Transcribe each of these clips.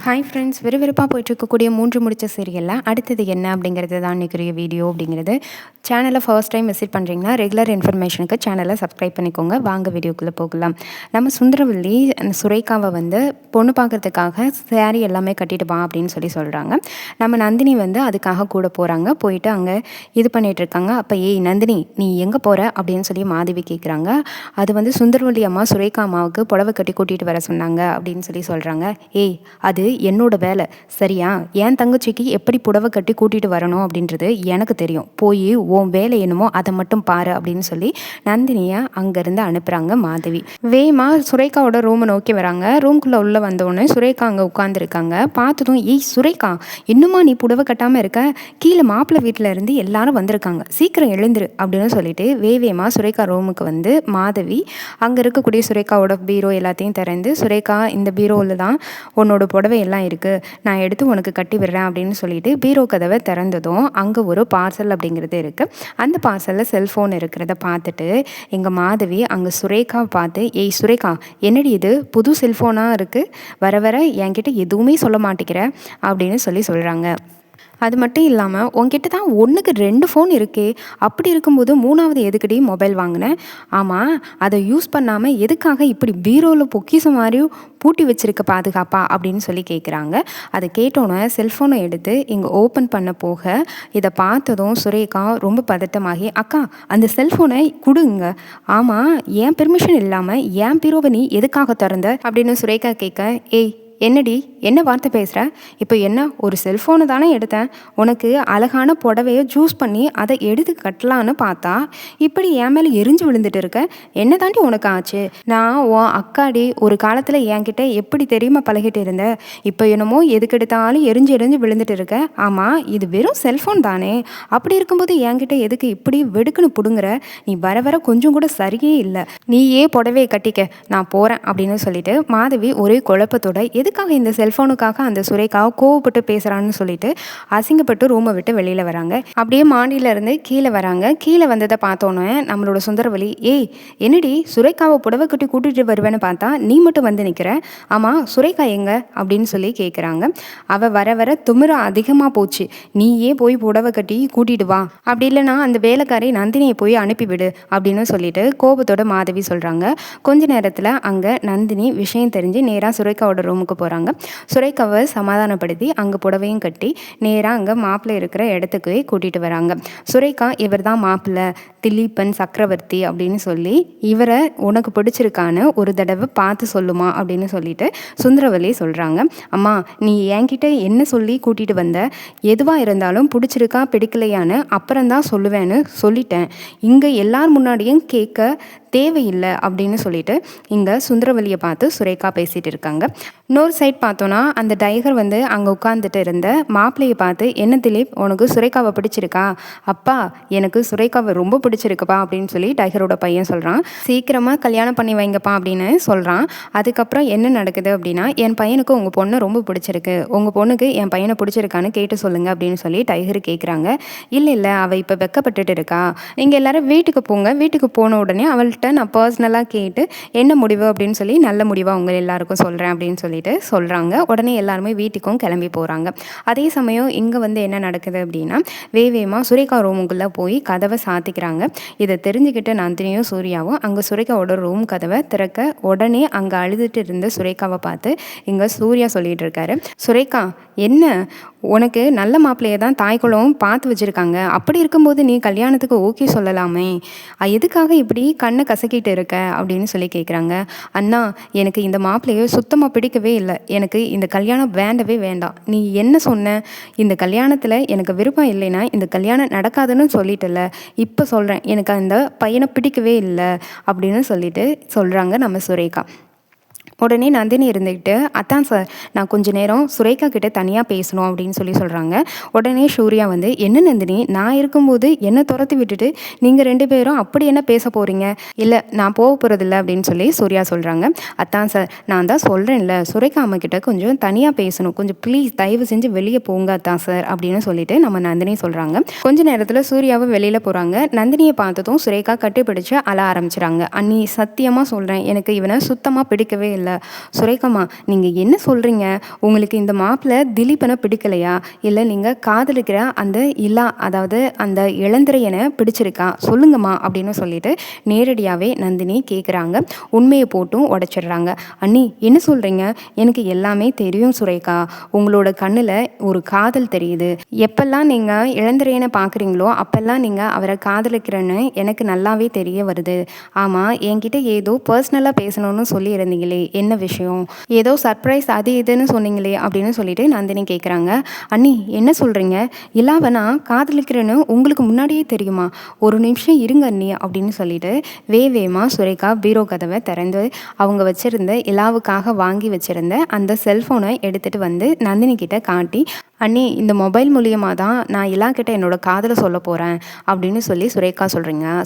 Hi friends, விறுவிறுப்பாக போயிட்டுருக்கக்கூடிய 3 முடிச்ச சீரியலில் அடுத்தது என்ன அப்படிங்கிறது தான் இன்றைக்குரிய வீடியோ அப்படிங்கிறது. சேனலை ஃபர்ஸ்ட் டைம் விசிட் பண்ணுறீங்கன்னா ரெகுலர் இன்ஃபர்மேஷனுக்கு சேனலை சப்ஸ்கிரைப் பண்ணிக்கோங்க. வாங்க வீடியோக்குள்ளே போகலாம். நம்ம சுந்தரவல்லி சுரேகாவை பொண்ணு பார்க்குறதுக்காக சேரீ எல்லாமே கட்டிட்டு வா அப்படின்னு சொல்கிறாங்க. நம்ம நந்தினி அதுக்காக கூட போகிறாங்க. போயிட்டு அங்கே இது பண்ணிகிட்ருக்காங்க. அப்போ ஏய் நந்தினி, நீ எங்கே போகிற அப்படின்னு சொல்லி மாதவி கேட்குறாங்க. அது சுந்தரவல்லி அம்மா சுரேகா அம்மாவுக்கு புடவை கட்டி கூட்டிகிட்டு வர சொன்னாங்க அப்படின்னு சொல்கிறாங்க. ஏய், அது என்னோட வேலை சரியா? என் தங்கச்சிக்கு எப்படி புடவை கட்டி கூட்டிகிட்டு வரணும் அப்படின்றது எனக்கு தெரியும். போய் உன் வேலை என்னமோ அதை மட்டும் பாரு அப்படின்னு சொல்லி நந்தினியை அங்கேருந்து அனுப்புகிறாங்க மாதவி. வேமா சுரேகாவோட ரூமை நோக்கி வராங்க. ரூம்குள்ளே உள்ளே வந்தோடனே சுரேகா அங்கே உட்காந்துருக்காங்க. பார்த்ததும் ஏய் சுரேகா, இன்னுமா நீ புடவை கட்டாமல் இருக்க? கீழே மாப்பிள்ளை வீட்டில் இருந்து எல்லாரும் வந்திருக்காங்க, சீக்கிரம் எழுந்துரு அப்படின்னு சொல்லிட்டு வேவேமா சுரேகா ரூமுக்கு மாதவி அங்கே இருக்கக்கூடிய சுரேகாவோட பீரோ எல்லாத்தையும் திறந்து, சுரேகா இந்த பீரோவில் தான் உன்னோட புடவை எல்லாம் இருக்குது, நான் எடுத்து உனக்கு கட்டி விடுறேன் அப்படின்னு சொல்லிட்டு பீரோ கதவை திறந்ததும் அங்கே ஒரு பார்சல் அப்படிங்கிறது இருக்குது. அந்த பார்சலில் செல்ஃபோன் இருக்கிறத பார்த்துட்டு எங்கள் மாதவி அங்கே சுரேகா பார்த்து, ஏய் சுரேகா, என்னடி இது புது செல்ஃபோனாக இருக்குது, வர வர என்கிட்ட எதுவுமே சொல்ல மாட்டேங்கிற அப்படின்னு சொல்கிறாங்க. அது மட்டும் இல்லாமல் உங்ககிட்ட தான் 1க்கு 2 ஃபோன் இருக்கே, அப்படி இருக்கும்போது 3வது எதுக்கடி மொபைல் வாங்கினேன்? ஆமாம், அதை யூஸ் பண்ணாமல் எதுக்காக இப்படி பீரோவில் பொக்கிஷம் மாதிரியும் பூட்டி வச்சுருக்க பாதுகாப்பா அப்படின்னு கேட்குறாங்க. அதை கேட்டோன்னே செல்ஃபோனை எடுத்து இங்கே ஓப்பன் பண்ண போக இதை பார்த்ததும் சுரேகா ரொம்ப பதட்டமாகி, அக்கா அந்த செல்ஃபோனை கொடுங்க. ஆமாம், என் பெர்மிஷன் இல்லாமல் என் பீரோவை நீ எதுக்காக திறந்த அப்படின்னு சுரேகா கேட்க, ஏய் என்னடி, என்ன வார்த்தை பேசுகிற? இப்போ என்ன, ஒரு செல்ஃபோனு தானே எடுத்தேன், உனக்கு அழகான புடவையை ஜூஸ் பண்ணி அதை எடுத்து கட்டலான்னு பார்த்தா இப்படி என் மேலே எரிஞ்சு விழுந்துட்டு இருக்க, என்ன தாண்டி உனக்கு ஆச்சு? நான் உன் அக்காடி, ஒரு காலத்தில் என்கிட்ட எப்படி தெரியுமா பழகிட்டு இருந்த, இப்போ என்னமோ எதுக்கு எடுத்தாலும் எரிஞ்சு விழுந்துட்டு இருக்க. ஆமாம், இது வெறும் செல்ஃபோன் தானே, அப்படி இருக்கும்போது என்கிட்ட எதுக்கு இப்படி வெடுக்குன்னு பிடுங்குற? நீ வர வர கொஞ்சம் கூட சரியே இல்லை, நீயே புடவையை கட்டிக்க, நான் போகிறேன் அப்படின்னு சொல்லிட்டு மாதவி ஒரே குழப்பத்தோட எதுக்காக இந்த செல்ஃபோனுக்காக அந்த சுரேகாவை கோவப்பட்டு பேசுகிறான்னு சொல்லிட்டு அசிங்கப்பட்டு ரூமை விட்டு வெளியில் வராங்க. அப்படியே மாடியிலேருந்து கீழே வராங்க. கீழே வந்ததை பார்த்தோன்னே நம்மளோட சுந்தரவல்லி, ஏய் என்னடி சுரேகாவை புடவை கட்டி கூட்டிகிட்டு வருவேன்னு பார்த்தா நீ மட்டும் நிற்கிற, ஆமாம் சுரேகா எங்க அப்படின்னு கேட்குறாங்க. அவள் வர வர திமிர அதிகமாக போச்சு, நீயே போய் புடவை கட்டி கூட்டிகிட்டு வா, அப்படி இல்லைனா அந்த வேலைக்காரி நந்தினியை போய் அனுப்பிவிடு அப்படின்னு சொல்லிட்டு கோபத்தோட மாதவி சொல்கிறாங்க. கொஞ்ச நேரத்தில் அங்கே நந்தினி விஷயம் தெரிஞ்சு நேராக சுரேகாவோட ரூமுக்கு போகிறாங்க. சுரேகாவை சமாதானப்படுத்தி அங்கே புடவையும் கட்டி நேராக அங்கே மாப்பிள்ளை இருக்கிற இடத்துக்கு கூட்டிகிட்டு வராங்க. சுரேகா இவர் தான் மாப்பிள்ளை திலீபன் சக்கரவர்த்தி அப்படின்னு சொல்லி, இவரை உனக்கு பிடிச்சிருக்கான்னு ஒரு தடவை பார்த்து சொல்லுமா அப்படின்னு சொல்லிட்டு சுந்தரவல்லி சொல்கிறாங்க. அம்மா, நீ என்கிட்ட என்ன சொல்லி கூட்டிகிட்டு வந்த, எதுவாக இருந்தாலும் பிடிச்சிருக்கா பிடிக்கலையான்னு அப்புறம்தான் சொல்லுவேன்னு சொல்லிட்டேன், இங்கே எல்லார் முன்னாடியும் கேட்க தேவையில்லை அப்படின்னு சொல்லிட்டு இங்கே சுந்தரவல்லியை பார்த்து சுரேகா பேசிகிட்டு இருக்காங்க. இன்னொரு சைட் பார்த்தோன்னா அந்த டைகர் அங்கே உட்காந்துட்டு இருந்த மாப்பிள்ளையை பார்த்து, என்ன திலீப், உனக்கு சுரேகாவை பிடிச்சிருக்கா? அப்பா, எனக்கு சுரேகாவை ரொம்ப பிடிச்சிருக்குப்பா அப்படின்னு சொல்லி டைகரோட பையன் சொல்கிறான். சீக்கிரமாக கல்யாணம் பண்ணி வைங்கப்பா அப்படின்னு சொல்கிறான். அதுக்கப்புறம் என்ன நடக்குது அப்படின்னா, என் பையனுக்கு உங்கள் பொண்ணு ரொம்ப பிடிச்சிருக்கு, உங்கள் பொண்ணுக்கு என் பையனை பிடிச்சிருக்கான்னு கேட்டு சொல்லுங்கள் அப்படின்னு சொல்லி டைகர் கேட்குறாங்க. இல்லை அவள் இப்போ வெக்கப்பட்டுட்டு இருக்கா, நீங்கள் எல்லாரும் வீட்டுக்கு போங்க, வீட்டுக்கு போன உடனே அவள் நான் பர்சனலாக கேட்டு என்ன முடிவு அப்படின்னு சொல்லி நல்ல முடிவாக உங்கள் எல்லாருக்கும் சொல்கிறேன் அப்படின்னு சொல்லிட்டு சொல்கிறாங்க. உடனே எல்லாருமே வீட்டுக்கும் கிளம்பி போகிறாங்க. அதே சமயம் இங்கே என்ன நடக்குது அப்படின்னா, வேவேமா சுரேகா ரூமுக்குள்ளே போய் கதவை சாத்திக்கிறாங்க. இதை தெரிஞ்சுக்கிட்டு நந்தினியும் சூர்யாவும் அங்கே சுரேகாவோட ரூம் கதவை திறக்க உடனே அங்கே அழுதுட்டு இருந்த சுரேகாவை பார்த்து இங்கே சூர்யா சொல்லிட்டு இருக்காரு. சுரேகா, என்ன, உனக்கு நல்ல மாப்பிள்ளையை தான் தாய்க்குளம் பார்த்து வச்சுருக்காங்க, அப்படி இருக்கும்போது நீ கல்யாணத்துக்கு ஓகே சொல்லலாமே, எதுக்காக இப்படி கண்ணை கசக்கிட்டு இருக்க அப்படின்னு சொல்லி கேட்குறாங்க. அண்ணா, எனக்கு இந்த மாப்பிள்ளையை சுத்தமாக பிடிக்கவே இல்லை, எனக்கு இந்த கல்யாணம் வேண்டவே வேண்டாம், நீ என்ன சொன்ன, இந்த கல்யாணத்தில் எனக்கு விருப்பம் இல்லைன்னா இந்த கல்யாணம் நடக்காதுன்னு சொல்லிட்டல, இப்போ சொல்கிறேன், எனக்கு அந்த பையனை பிடிக்கவே இல்லை அப்படின்னு சொல்லிட்டு சொல்கிறாங்க நம்ம சுரேகா. உடனே நந்தினி இருந்துக்கிட்டு, அதான் சார், நான் கொஞ்சம் நேரம் சுரேகா கிட்ட தனியாக பேசணும் அப்படின்னு சொல்கிறாங்க. உடனே சூர்யா என்ன நந்தினி, நான் இருக்கும்போது என்னை துரத்தி விட்டுட்டு நீங்கள் 2 பேரும் அப்படி என்ன பேச போகிறீங்க? இல்லை, நான் போக போகிறதில்ல அப்படின்னு சொல்லி சூர்யா சொல்கிறாங்க. அதான் சார், நான் தான் சொல்கிறேன்ல, சுரேகா அம்மா கிட்ட கொஞ்சம் தனியாக பேசணும், கொஞ்சம் ப்ளீஸ் தயவு செஞ்சு வெளியே போங்க அதான் சார் அப்படின்னு சொல்லிட்டு நம்ம நந்தினி சொல்கிறாங்க. கொஞ்ச நேரத்தில் சூர்யாவை வெளியில் போகிறாங்க. நந்தினியை பார்த்ததும் சுரேகா கட்டிப்பிடிச்சு அழ ஆரம்பிச்சிடாங்க. அண்ணி, சத்தியமாக சொல்கிறேன், எனக்கு இவனை சுத்தமாக பிடிக்கவே இல்லை, சொல்ல, சுரேகாம்மா நீங்கள் என்ன சொல்கிறீங்க? உங்களுக்கு இந்த மாப்பிள்ளை திலீபனை பிடிக்கலையா? இல்லை நீங்கள் காதலிக்கிற அந்த அதாவது அந்த இளந்திரையனை பிடிச்சிருக்கா? சொல்லுங்கம்மா அப்படின்னு சொல்லிட்டு நேரடியாகவே நந்தினி கேட்குறாங்க. உண்மையை போட்டும் உடச்சிடுறாங்க. அண்ணி என்ன சொல்கிறீங்க? எனக்கு எல்லாமே தெரியும் சுரேகா. உங்களோட கண்ணில் ஒரு காதல் தெரியுது. எப்பெல்லாம் நீங்கள் இளந்திரையனை பார்க்குறீங்களோ அப்பெல்லாம் நீங்கள் அவரை காதலிக்கிறேன்னு எனக்கு நல்லாவே தெரிய வருது. ஆமாம், என்கிட்ட ஏதோ பர்சனலாக பேசணும்னு சொல்லி இருந்தீங்களே, என்ன விஷயம்? ஏதோ சர்ப்ரைஸ் அது இதுன்னு சொன்னீங்களே அப்படின்னு சொல்லிட்டு நந்தினி கேட்குறாங்க. அண்ணி என்ன சொல்கிறீங்க? இல்லாவை நான் காதலிக்கிறேன்னு உங்களுக்கு முன்னாடியே தெரியுமா? ஒரு நிமிஷம் இருங்க அண்ணி அப்படின்னு சொல்லிட்டு வேகமாக சுரேகா பீரோ கதவை திறந்து அவங்க வச்சுருந்த இலாவுக்காக வாங்கி வச்சுருந்த அந்த செல்ஃபோனை எடுத்துகிட்டு வந்து நந்தினி கிட்ட காட்டி, அண்ணி இந்த மொபைல் மூலியமாக தான் நான் கிட்ட என்னோடய காதலை சொல்ல போகிறேன் அப்படின்னு சொல்லி சுரேகா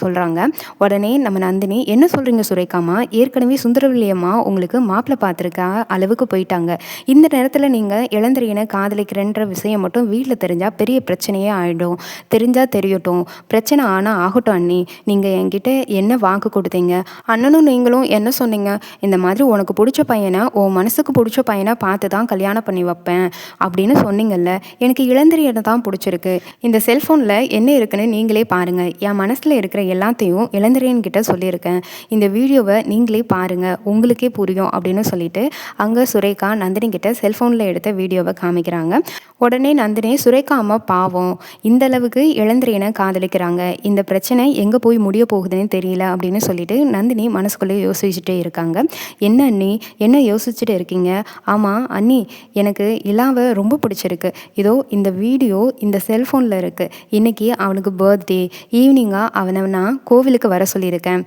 சொல்கிறாங்க. உடனே நம்ம நந்தினி, என்ன சொல்கிறீங்க சுரேகாம்மா? ஏற்கனவே சுந்தரவல்லியம்மா உங்களுக்கு மாப்பிள்ளை பார்த்துருக்க அளவுக்கு போயிட்டாங்க. இந்த நேரத்தில் நீங்கள் இளந்திரையனை காதலிக்கிறேன்ற விஷயம் மட்டும் வீட்டில் தெரிஞ்சால் பெரிய பிரச்சனையே ஆகிடும். தெரிஞ்சால் தெரியட்டும், பிரச்சனை ஆனால் ஆகட்டும் அண்ணி. நீங்கள் என்கிட்ட என்ன வாக்கு கொடுத்தீங்க? அண்ணனும் நீங்களும் என்ன சொன்னீங்க? இந்த மாதிரி உனக்கு பிடிச்ச பையனை, உன் மனசுக்கு பிடிச்ச பையனை பார்த்து தான் கல்யாணம் பண்ணி வைப்பேன் அப்படின்னு சொன்னீங்க. எனக்கு இளந்திரையனை தான் பிடிச்சிருக்கு. இந்த செல்ஃபோனில் என்ன இருக்குன்னு நீங்களே பாருங்கள். என் மனசில் இருக்கிற எல்லாத்தையும் இளந்திரையன் கிட்ட சொல்லியிருக்கேன். இந்த வீடியோவை நீங்களே பாருங்கள், உங்களுக்கே புரியும் அப்படின்னு சொல்லிட்டு அங்கே சுரேகா நந்தினி கிட்ட செல்ஃபோனில் எடுத்த வீடியோவை காமிக்கிறாங்க. உடனே நந்தினி, சுரேகா அம்மா பாவம், இந்த அளவுக்கு இளந்திரையனை காதலிக்கிறாங்க. இந்த பிரச்சனை எங்கே போய் முடிய போகுதுன்னு தெரியல அப்படின்னு சொல்லிட்டு நந்தினி மனசுக்குள்ளே யோசிச்சுட்டே இருக்காங்க. என்ன அண்ணி, என்ன யோசிச்சுட்டு இருக்கீங்க? ஆமாம் அண்ணி, எனக்கு இலாவை ரொம்ப பிடிச்சிருக்கு. இதோ இந்த வீடியோ இந்த செல்ஃபோனில் இருக்குது. இன்றைக்கி அவனுக்கு பர்த்டே. ஈவினிங்காக அவனை நான் கோவிலுக்கு வர சொல்லியிருக்கேன்.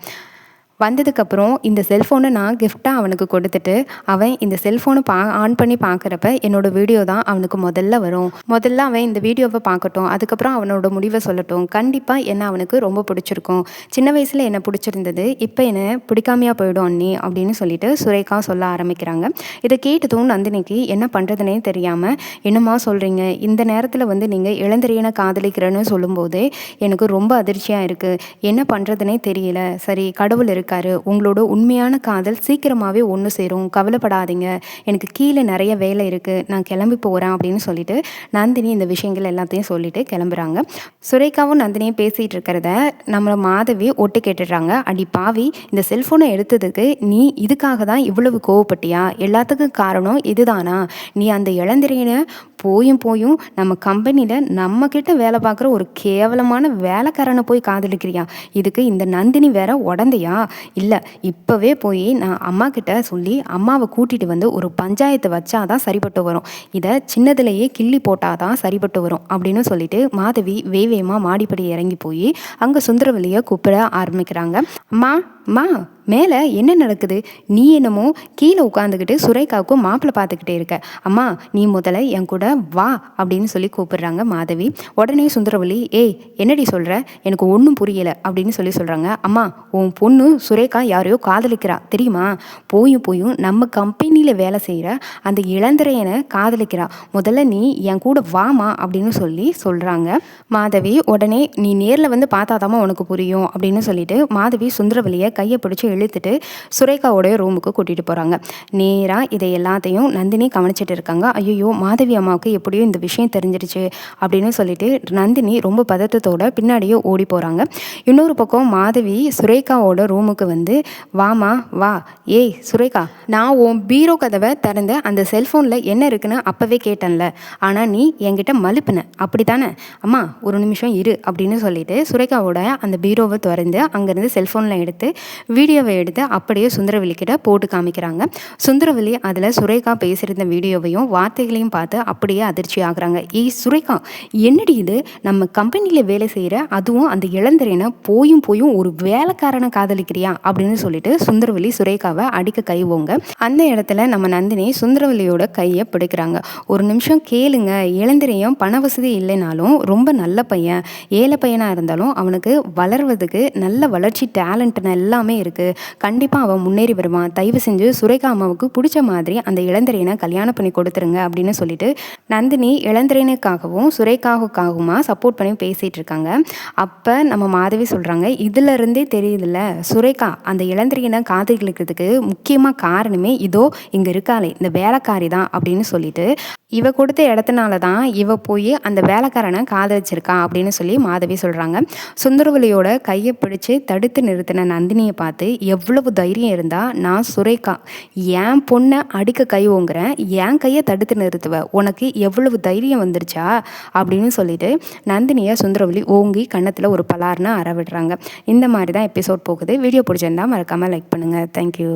வந்ததுக்கப்புறம் இந்த செல்ஃபோனை நான் கிஃப்டாக அவனுக்கு கொடுத்துட்டு அவன் இந்த செல்ஃபோனை ஆன் பண்ணி பார்க்குறப்ப என்னோடய வீடியோ தான் அவனுக்கு முதல்ல வரும். முதல்ல அவன் இந்த வீடியோவை பார்க்கட்டும், அதுக்கப்புறம் அவனோட முடிவை சொல்லட்டும். கண்டிப்பாக என்ன அவனுக்கு ரொம்ப பிடிச்சிருக்கும். சின்ன வயசில் என்னை பிடிச்சிருந்தது, இப்போ என்னை பிடிக்காமையாக போயிடும் அண்ணி அப்படின்னு சொல்லிட்டு சுரேகா சொல்ல ஆரம்பிக்கிறாங்க. இதை கேட்டதும் நந்தினிக்கு என்ன பண்ணுறதுனே தெரியாமல், என்னம்மா சொல்கிறீங்க? இந்த நேரத்தில் வந்து நீங்கள் இளந்திரையனை காதலிக்கிறேன்னு சொல்லும்போதே எனக்கு ரொம்ப அதிர்ச்சியாக இருக்குது. என்ன பண்ணுறதுனே தெரியல. சரி, கடவுள் இருக்கு, உங்களோட உண்மையான காதல் சீக்கிரமாகவே ஒன்று சேரும், கவலைப்படாதீங்க. எனக்கு கீழே நிறைய வேலை இருக்குது, நான் கிளம்பி போகிறேன் அப்படின்னு சொல்லிட்டு நந்தினி இந்த விஷயங்கள் எல்லாத்தையும் சொல்லிட்டு கிளம்புறாங்க. சுரேகாவும் நந்தினியும் பேசிகிட்டு இருக்கிறத நம்ம மாதவி ஒட்டு கேட்டுடுறாங்க. அடி பாவி, இந்த செல்ஃபோனை எடுத்ததுக்கு நீ இதுக்காக தான் இவ்வளவு கோவப்பட்டியா? எல்லாத்துக்கும் காரணம் இதுதானா? நீ அந்த இளந்திரையனை போயும் நம்ம கம்பெனியில் நம்மக்கிட்ட வேலை பார்க்குற ஒரு கேவலமான வேலைக்காரனை போய் காதலிக்கிறியா? இதுக்கு இந்த நந்தினி வேற உடந்தையா? இல்லை, இப்போவே போய் நான் அம்மா கிட்ட சொல்லி அம்மாவை கூட்டிகிட்டு வந்து ஒரு பஞ்சாயத்து வச்சாதான் சரிப்பட்டு வரும். இதை சின்னதுலேயே கிள்ளி போட்டாதான் சரிப்பட்டு வரும் அப்படின்னு சொல்லிட்டு மாதவி வேகமாக மாடிப்படி இறங்கி போய் அங்கே சுந்தரவல்லியை கூப்பிட ஆரம்பிக்கிறாங்க. அம்மா மேலே என்ன நடக்குது? நீ என்னமோ கீழே உட்காந்துக்கிட்டு சுரேகாவுக்கும் மாப்பிள்ளை பார்த்துக்கிட்டே இருக்க. அம்மா நீ முதல்ல என் கூட வா அப்படின்னு சொல்லி கூப்பிடுறாங்க மாதவி. உடனே சுந்தரவல்லி, ஏய் என்னடி சொல்கிற? எனக்கு ஒன்றும் புரியலை அப்படின்னு சொல்கிறாங்க. அம்மா, உன் பொண்ணு சுரேகா யாரையோ காதலிக்கிறா தெரியுமா? போயும் நம்ம கம்பெனியில் வேலை செய்கிற அந்த இளந்திரையனை காதலிக்கிறா. முதல்ல நீ என் கூட வாமா அப்படின்னு சொல்கிறாங்க மாதவி. உடனே நீ நேரில் வந்து பார்த்தாதாம்மா உனக்கு புரியும் அப்படின்னு சொல்லிட்டு மாதவி சுந்தரவல்லியை கையை பிடிச்சி இழுத்துட்டு சுரேகாவோடைய ரூமுக்கு கூட்டிகிட்டு போகிறாங்க. நேராக இதை எல்லாத்தையும் நந்தினி கவனிச்சிட்டு இருக்காங்க. ஐயோ, மாதவி அம்மாவுக்கு எப்படியோ இந்த விஷயம் தெரிஞ்சிருச்சு அப்படின்னு சொல்லிட்டு நந்தினி ரொம்ப பதட்டத்தோட பின்னாடியே ஓடி போகிறாங்க. இன்னொரு பக்கம் மாதவி சுரேகாவோட ரூமுக்கு வந்து, வாமா வா, ஏய் சுரேகா, நான் உன் பீரோ கதவை திறந்து அந்த செல்ஃபோனில் என்ன இருக்குன்னு அப்போவே கேட்டேன்ல, ஆனால் நீ என்கிட்ட மலுப்பின அப்படி தானே? அம்மா ஒரு நிமிஷம் இரு அப்படின்னு சொல்லிட்டு சுரேகாவோட அந்த பீரோவை திறந்து அங்கேருந்து செல்ஃபோனில் எடுத்து வீடியோவை எடுத்து அப்படியே சுந்தரவல்லி கிட்ட போட்டு காமிக்கிறாங்க. சுந்தரவல்லி அதில் சுரேகா பேசியிருந்த வீடியோவையும் வார்த்தைகளையும் பார்த்து அப்படியே அதிர்ச்சி ஆகுறாங்க. ஏய் சுரேகா, என்னடி இது? நம்ம கம்பெனியில் வேலை செய்கிற அதுவும் அந்த இளந்திரையனை போயும் ஒரு வேலைக்காரனை காதலிக்கிறியா அப்படின்னு சொல்லிட்டு சுந்தரவல்லி சுரேகாவை அடிக்க கைவோங்க. அந்த இடத்துல நம்ம நந்தினி சுந்தரவல்லியோட கையை பிடிக்கிறாங்க. ஒரு நிமிஷம் கேளுங்க, இளந்திரையன் பண வசதி இல்லைனாலும் ரொம்ப நல்ல பையன், ஏழை பையனாக இருந்தாலும் அவனுக்கு வளர்வதுக்கு நல்ல வளர்ச்சி டேலண்ட் நல்லா எல்லாமே இருக்குது, கண்டிப்பாக அவன் முன்னேறி வருவான், தயவு செஞ்சு சுரேகா அம்மாவுக்கு பிடிச்ச மாதிரி அந்த இளந்திரையனை கல்யாணம் பண்ணி கொடுத்துருங்க அப்படின்னு சொல்லிட்டு நந்தினி இளந்திரையனுக்காகவும் சுரேகாவுக்காகவுமா சப்போர்ட் பண்ணி பேசிகிட்டு இருக்காங்க. அப்போ நம்ம மாதவி சொல்கிறாங்க, இதிலருந்தே தெரியுதுல்ல சுரேகா அந்த இளந்திரையனை காதலிக்கிறதுக்கு முக்கியமாக காரணமே இதோ இங்கே இருக்காளே இந்த வேலைக்காரி தான் அப்படின்னு சொல்லிட்டு, இவ கொடுத்த இடத்துனால தான் இவ போய் அந்த வேலைக்காரனை காதலிச்சிருக்கா அப்படின்னு சொல்லி மாதவி சொல்கிறாங்க. சுந்தரவலியோட கையை பிடிச்சி தடுத்து நிறுத்தின நந்தினியை பார்த்து எவ்வளவு தைரியம் இருந்தால் நான் சுரேகா என் பொண்ணை அடிக்க கை ஓங்குறேன், என் கையை தடுத்து நிறுத்துவ, உனக்கு எவ்வளவு தைரியம் வந்துருச்சா அப்படின்னு சொல்லிட்டு நந்தினியை சுந்தரவலி ஓங்கி கன்னத்தில் ஒரு பலார்னு அற விடுறாங்க. இந்த மாதிரி தான் எபிசோட் போகுது. வீடியோ பிடிச்சிருந்தா மறக்காமல் லைக் பண்ணுங்கள். தேங்க்யூ.